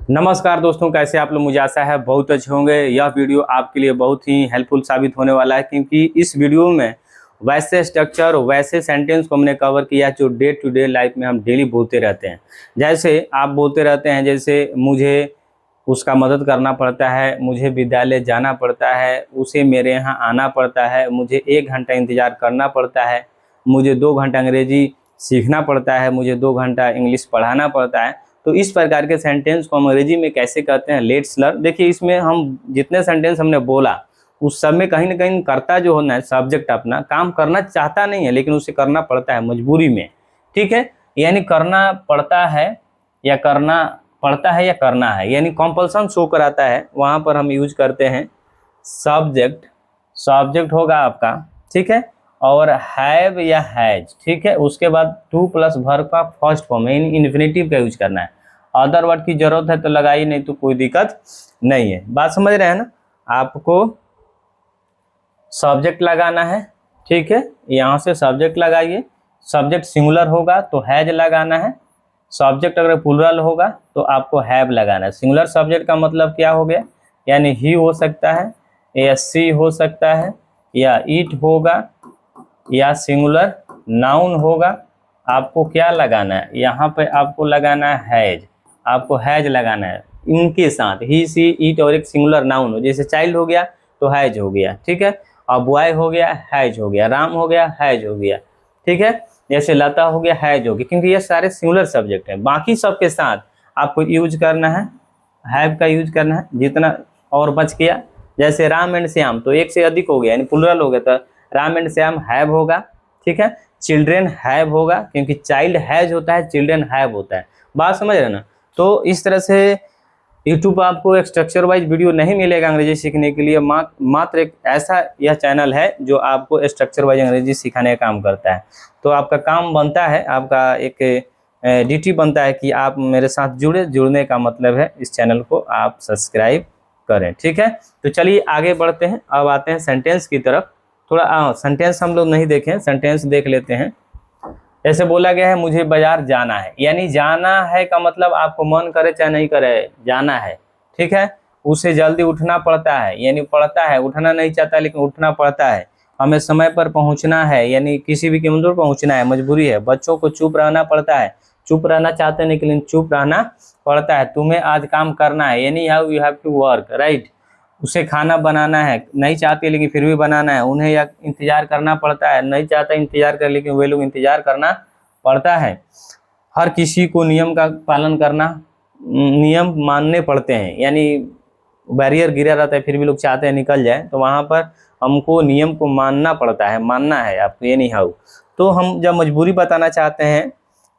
नमस्कार दोस्तों, कैसे आप लोग। मुझे आशा है बहुत अच्छे होंगे। यह वीडियो आपके लिए बहुत ही हेल्पफुल साबित होने वाला है, क्योंकि इस वीडियो में वैसे स्ट्रक्चर वैसे सेंटेंस को हमने कवर किया जो डे टू डे लाइफ में हम डेली बोलते रहते हैं। जैसे आप बोलते रहते हैं, जैसे मुझे उसका मदद करना पड़ता है, मुझे विद्यालय जाना पड़ता है, उसे मेरे यहाँ आना पड़ता है, मुझे 1 घंटा इंतज़ार करना पड़ता है, मुझे 2 घंटा अंग्रेजी सीखना पड़ता है, मुझे 2 घंटा इंग्लिश पढ़ाना पड़ता है। तो इस प्रकार के सेंटेंस को हम अंग्रेजी में कैसे कहते हैं, लेट्स लर्न। देखिए, इसमें हम जितने सेंटेंस हमने बोला उस सब में कहीं ना कहीं कर्ता जो होना है, सब्जेक्ट अपना काम करना चाहता नहीं है, लेकिन उसे करना पड़ता है मजबूरी में। ठीक है, यानी करना पड़ता है या करना पड़ता है या करना है, यानी कंपल्सन शो कराता है। वहाँ पर हम यूज करते हैं सब्जेक्ट। सब्जेक्ट होगा आपका, ठीक है, और हैव या हैज, ठीक है। उसके बाद टू प्लस वर्ब का फर्स्ट फॉर्म है, इन्फिनेटिव का यूज करना है। अदर वर्ड की जरूरत है तो लगाइए, नहीं तो कोई दिक्कत नहीं है। बात समझ रहे हैं ना। आपको सब्जेक्ट लगाना है, ठीक है, यहाँ से सब्जेक्ट लगाइए। सब्जेक्ट सिंगुलर होगा तो हैज लगाना है। सब्जेक्ट अगर प्लूरल होगा तो आपको हैव लगाना है। सिंगुलर सब्जेक्ट का मतलब क्या हो गया, यानी ही हो सकता है या सी हो सकता है या इट होगा या सिंगुलर नाउन होगा। आपको क्या लगाना है, यहाँ पे आपको लगाना है हैज। आपको हैज लगाना है इनके साथ, ही सी इट और एक सिंगुलर नाउन हो। जैसे चाइल्ड हो गया तो हैज हो गया, ठीक है, और बॉय हो गया हैज हो गया, राम हो गया हैज हो गया, ठीक है, जैसे लता हो गया हैज हो गया, क्योंकि ये सारे सिंगुलर सब्जेक्ट हैं। बाकी सबके साथ आपको यूज करना है हैव का यूज करना है जितना, और बच गया जैसे राम एंड श्याम तो एक से अधिक हो गया, यानी प्लूरल हो गया, तो राम एंड श्याम हैव होगा, ठीक है। चिल्ड्रेन हैव होगा, क्योंकि चाइल्ड हैज होता है, चिल्ड्रेन हैव होता है। बात समझ रहे ना। तो इस तरह से यूट्यूब पर आपको एक स्ट्रक्चर वाइज वीडियो नहीं मिलेगा अंग्रेजी सीखने के लिए। मात्र एक ऐसा यह चैनल है जो आपको स्ट्रक्चर वाइज अंग्रेजी सिखाने का काम करता है। तो आपका काम बनता है, आपका एक ड्यूटी बनता है कि आप मेरे साथ जुड़ने का मतलब है इस चैनल को आप सब्सक्राइब करें, ठीक है। तो चलिए आगे बढ़ते हैं। अब आते हैं सेंटेंस की तरफ। थोड़ा सेंटेंस हम लोग नहीं देखें, सेंटेंस देख लेते हैं। जैसे बोला गया है मुझे बाजार जाना है, यानी जाना है का मतलब आपको मन करे चाहे नहीं करे, जाना है, ठीक है। उसे जल्दी उठना पड़ता है, यानी पड़ता है, उठना नहीं चाहता लेकिन उठना पड़ता है। हमें समय पर पहुंचना है, यानी किसी भी कीमत पर पहुंचना है, मजबूरी है। बच्चों को चुप रहना पड़ता है, चुप रहना चाहते नहीं लेकिन चुप रहना पड़ता है। तुम्हें आज काम करना है, यानी how you have to work, right. उसे खाना बनाना है, नहीं चाहती लेकिन फिर भी बनाना है। उन्हें या इंतजार करना पड़ता है, नहीं चाहता इंतजार कर लेकिन वे लोग इंतजार करना पड़ता है। हर किसी को नियम का पालन करना, नियम मानने पड़ते हैं, यानी बैरियर गिरा रहता है फिर भी लोग चाहते हैं निकल जाए, तो वहाँ पर हमको नियम को मानना पड़ता है, मानना है आपको, ये नहीं हाउ। तो हम जब मजबूरी बताना चाहते हैं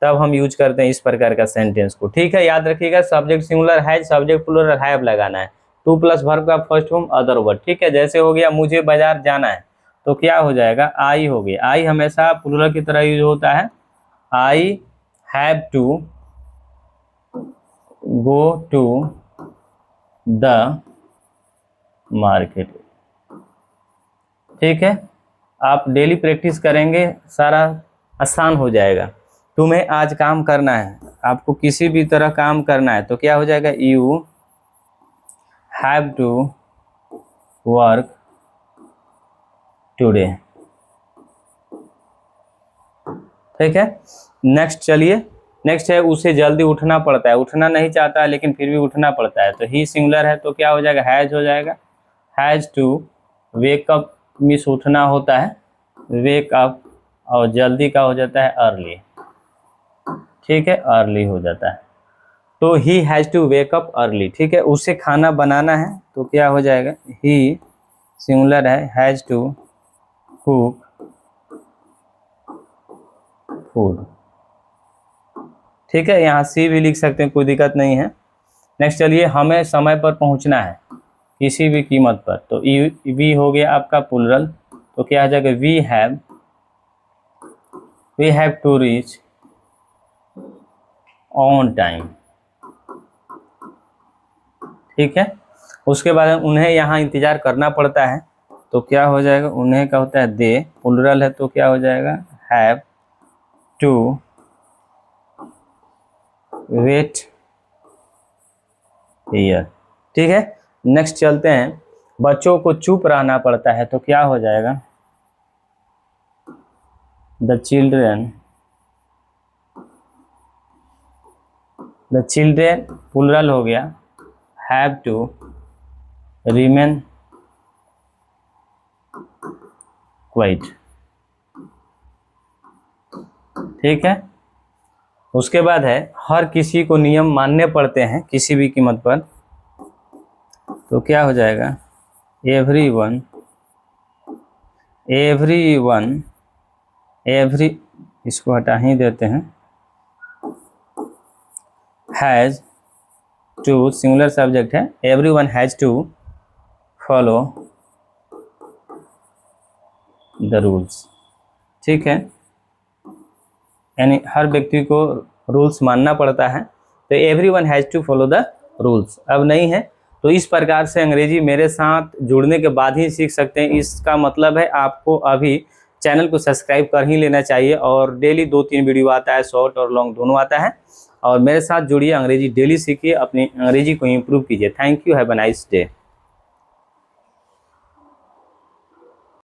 तब हम यूज करते हैं इस प्रकार का सेंटेंस को, ठीक है। याद रखिएगा subject singular has, subject plural have लगाना है। टू प्लस वर्ब का फर्स्ट फॉर्म अदर वर्ड, ठीक है। जैसे हो गया मुझे बाजार जाना है तो क्या हो जाएगा, आई हो गया। आई हमेशा प्लूरल की तरह यूज होता है। I have to go to the market, ठीक है। आप डेली प्रैक्टिस करेंगे, सारा आसान हो जाएगा। तुम्हें आज काम करना है, आपको किसी भी तरह काम करना है तो क्या हो जाएगा, you have to work today, ठीक है। नेक्स्ट चलिए, नेक्स्ट है उसे जल्दी उठना पड़ता है। उठना नहीं चाहता है लेकिन फिर भी उठना पड़ता है, तो ही सिंगुलर है तो क्या हो जाएगा, हैज हो जाएगा। हैज टू वेक अप, मिस उठना होता है, वेक अप, और जल्दी का हो जाता है अर्ली, ठीक है, अर्ली हो जाता है। तो he has to wake up early, ठीक है। उसे खाना बनाना है तो क्या हो जाएगा, ही सिंगुलर है, हैज टू कुक फूड, ठीक है। यहाँ सी भी लिख सकते हैं, कोई दिक्कत नहीं है। नेक्स्ट चलिए, हमें समय पर पहुँचना है किसी भी कीमत पर, तो वी हो गया आपका प्लूरल, तो क्या आ जाएगा, we have to reach on time, ठीक है। उसके बाद उन्हें यहाँ इंतजार करना पड़ता है तो क्या हो जाएगा, उन्हें का होता है दे, प्लूरल है तो क्या हो जाएगा, हैव टू वेट ईयर। ठीक है, नेक्स्ट चलते हैं। बच्चों को चुप रहना पड़ता है तो क्या हो जाएगा? द चिल्ड्रेन प्लूरल हो गया, हैव टू रिमेन क्वाइट। ठीक है, उसके बाद है हर किसी को नियम मानने पड़ते हैं किसी भी कीमत पर, तो क्या हो जाएगा? एवरी इसको हटा ही देते हैं, हैज टू, सिंगुलर सब्जेक्ट है, everyone has to follow the rules. ठीक है, यानी हर व्यक्ति को रूल्स मानना पड़ता है, तो everyone has to follow the rules. अब नहीं है तो इस प्रकार से अंग्रेजी मेरे साथ जुड़ने के बाद ही सीख सकते हैं। इसका मतलब है आपको अभी चैनल को सब्सक्राइब कर ही लेना चाहिए, और डेली 2-3 वीडियो आता है, शॉर्ट और लॉन्ग दोनों आता है। और मेरे साथ जुड़िए, अंग्रेजी डेली सीखिए, अपनी अंग्रेजी को इम्प्रूव कीजिए। Thank you, have a nice day.